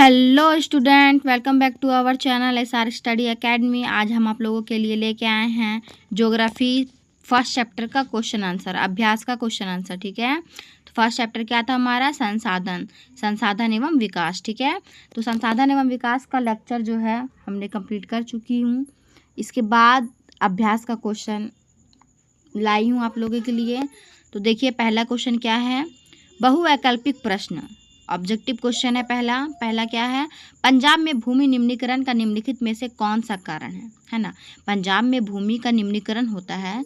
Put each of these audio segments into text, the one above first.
Hello student, welcome back to our channel SR study academy. आज हम आप लोगों के लिए लेके आए हैं ज्योग्राफी फर्स्ट चैप्टर का क्वेश्चन आंसर, अभ्यास का क्वेश्चन आंसर। ठीक है, तो फर्स्ट चैप्टर क्या था हमारा? संसाधन एवं विकास। ठीक है, तो संसाधन एवं विकास का लेक्चर जो है हमने कंप्लीट कर चुकी हूँ। इसके बाद अभ्यास का क्वेश्चन लाई हूँ आप लोगों के लिए। तो देखिए, पहला क्वेश्चन क्या है? बहुवैकल्पिक प्रश्न, ऑब्जेक्टिव क्वेश्चन है। पहला क्या है? पंजाब में भूमि निम्नीकरण का निम्नलिखित में से कौन सा कारण है ना? पंजाब में भूमि का निम्नीकरण होता है,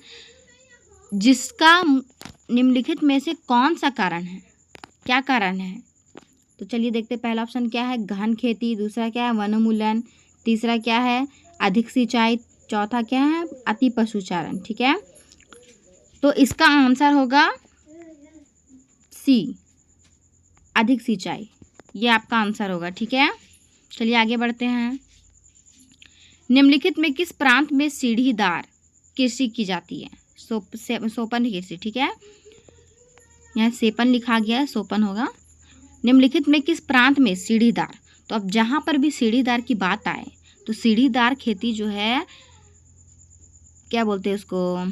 जिसका निम्नलिखित में से कौन सा कारण है? क्या कारण है? तो चलिए देखते। पहला ऑप्शन क्या है? गहन खेती। दूसरा क्या है? वनोन्मूलन। तीसरा क्या है? अधिक सिंचाई। चौथा क्या है? अति पशुचारण। ठीक है, तो इसका आंसर होगा सी, अधिक सिंचाई। ये आपका आंसर होगा। ठीक है, चलिए आगे बढ़ते हैं। निम्नलिखित में किस प्रांत में सीढ़ीदार कृषि की जाती है? सोपन कृषि। ठीक है, यहाँ सेपन लिखा गया है, सोपन होगा। निम्नलिखित में किस प्रांत में सीढ़ीदार? तो अब जहाँ पर भी सीढ़ीदार की बात आए तो सीढ़ीदार खेती जो है, क्या बोलते हैं उसको,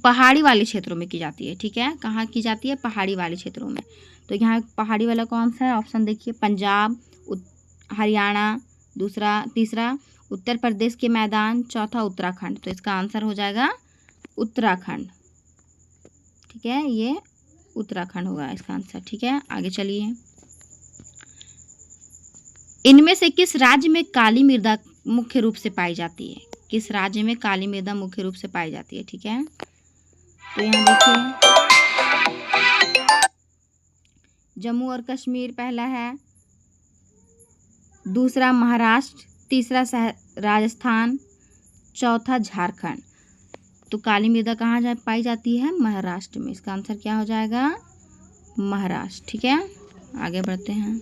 पहाड़ी वाले क्षेत्रों में की जाती है। ठीक है, कहाँ की जाती है? पहाड़ी वाले क्षेत्रों में। तो यहाँ पहाड़ी वाला कौन सा है? ऑप्शन देखिए, पंजाब, हरियाणा। तीसरा उत्तर प्रदेश के मैदान। चौथा उत्तराखंड। तो इसका आंसर हो जाएगा उत्तराखंड। ठीक है, ये उत्तराखंड होगा इसका आंसर। ठीक है, आगे चलिए। इनमें से किस राज्य में काली मृदा मुख्य रूप से पाई जाती है? किस राज्य में काली मृदा मुख्य रूप से पाई जाती है? ठीक है, तो यहाँ देखिए, जम्मू और कश्मीर पहला है, दूसरा महाराष्ट्र, तीसरा राजस्थान, चौथा झारखंड। तो काली मृदा कहाँ पाई जाती है? महाराष्ट्र में। इसका आंसर क्या हो जाएगा? महाराष्ट्र। ठीक है, आगे बढ़ते हैं।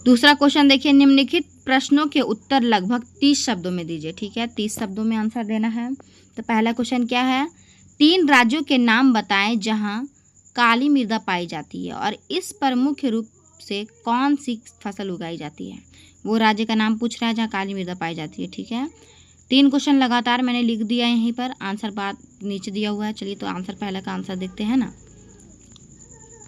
दूसरा क्वेश्चन देखिए, निम्नलिखित प्रश्नों के उत्तर लगभग 30 शब्दों में दीजिए। ठीक है, 30 शब्दों में आंसर देना है। तो पहला क्वेश्चन क्या है? 3 राज्यों के नाम बताएं जहां काली मृदा पाई जाती है और इस पर मुख्य रूप से कौन सी फसल उगाई जाती है। वो राज्य का नाम पूछ रहा है जहाँ काली मृदा पाई जाती है। ठीक है, 3 क्वेश्चन लगातार मैंने लिख दिया है यहीं पर, आंसर बाद नीचे दिया हुआ है। चलिए, तो आंसर पहला का आंसर देखते हैं ना।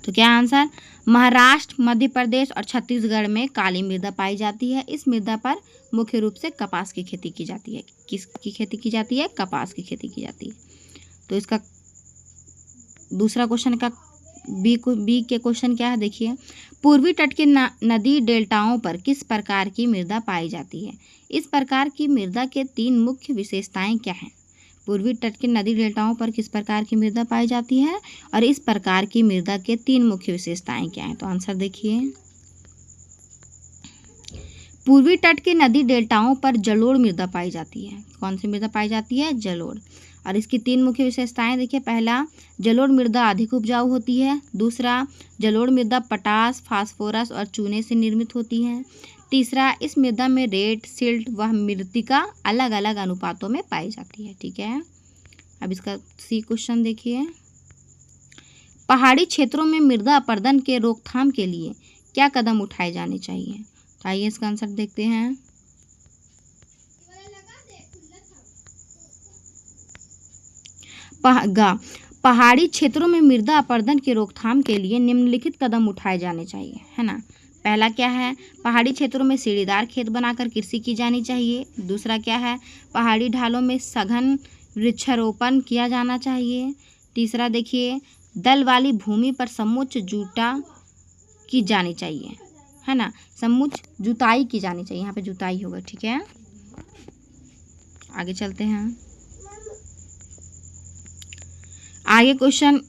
तो क्या आंसर? महाराष्ट्र, मध्य प्रदेश और छत्तीसगढ़ में काली मृदा पाई जाती है। इस मृदा पर मुख्य रूप से कपास की खेती की जाती है। किसकी खेती की जाती है? कपास की खेती की जाती है। तो इसका दूसरा क्वेश्चन का बी के क्वेश्चन क्या है? देखिए, पूर्वी तट के नदी डेल्टाओं पर किस प्रकार की मृदा पाई जाती है? इस प्रकार की मृदा के 3 मुख्य विशेषताएं क्या हैं? पूर्वी तट के नदी डेल्टाओं पर किस प्रकार की मृदा पाई जाती है और इस प्रकार की मृदा के 3 मुख्य विशेषताएं क्या हैं? तो आंसर देखिए, पूर्वी तट के नदी डेल्टाओं पर जलोढ़ मृदा पाई जाती है। कौन सी मृदा पाई जाती है? जलोढ़। और इसकी 3 मुख्य विशेषताएं देखिए। पहला, जलोढ़ मृदा अधिक उपजाऊ होती है। दूसरा, जलोढ़ मृदा पोटास, फास्फोरस और चूने से निर्मित होती है। तीसरा, इस मृदा में रेत, सिल्ट व मृत्तिका अलग अलग अनुपातों में पाई जाती है। ठीक है, अब इसका सी क्वेश्चन देखिए, पहाड़ी क्षेत्रों में मृदा अपरदन के रोकथाम के लिए क्या कदम उठाए जाने चाहिए? तो आइए इसका आंसर देखते हैं। पहाड़ी क्षेत्रों में मृदा अपरदन के रोकथाम के लिए निम्नलिखित कदम उठाए जाने चाहिए, है ना। पहला क्या है? पहाड़ी क्षेत्रों में सीढ़ीदार खेत बनाकर कृषि की जानी चाहिए। दूसरा क्या है? पहाड़ी ढालों में सघन वृक्षारोपण किया जाना चाहिए। तीसरा देखिए, दल वाली भूमि पर समुच्च जुता की जानी चाहिए, है ना, समुच्च जुताई की जानी चाहिए। यहाँ पे जुताई होगा। ठीक है, आगे चलते हैं। आगे क्वेश्चन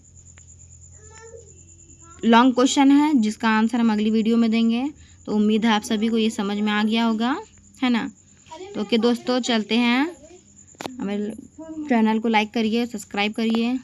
लॉन्ग क्वेश्चन है, जिसका आंसर हम अगली वीडियो में देंगे। तो उम्मीद है आप सभी को ये समझ में आ गया होगा, है ना। तो ओके दोस्तों, चलते हैं। हमारे चैनल को लाइक करिए, सब्सक्राइब करिए।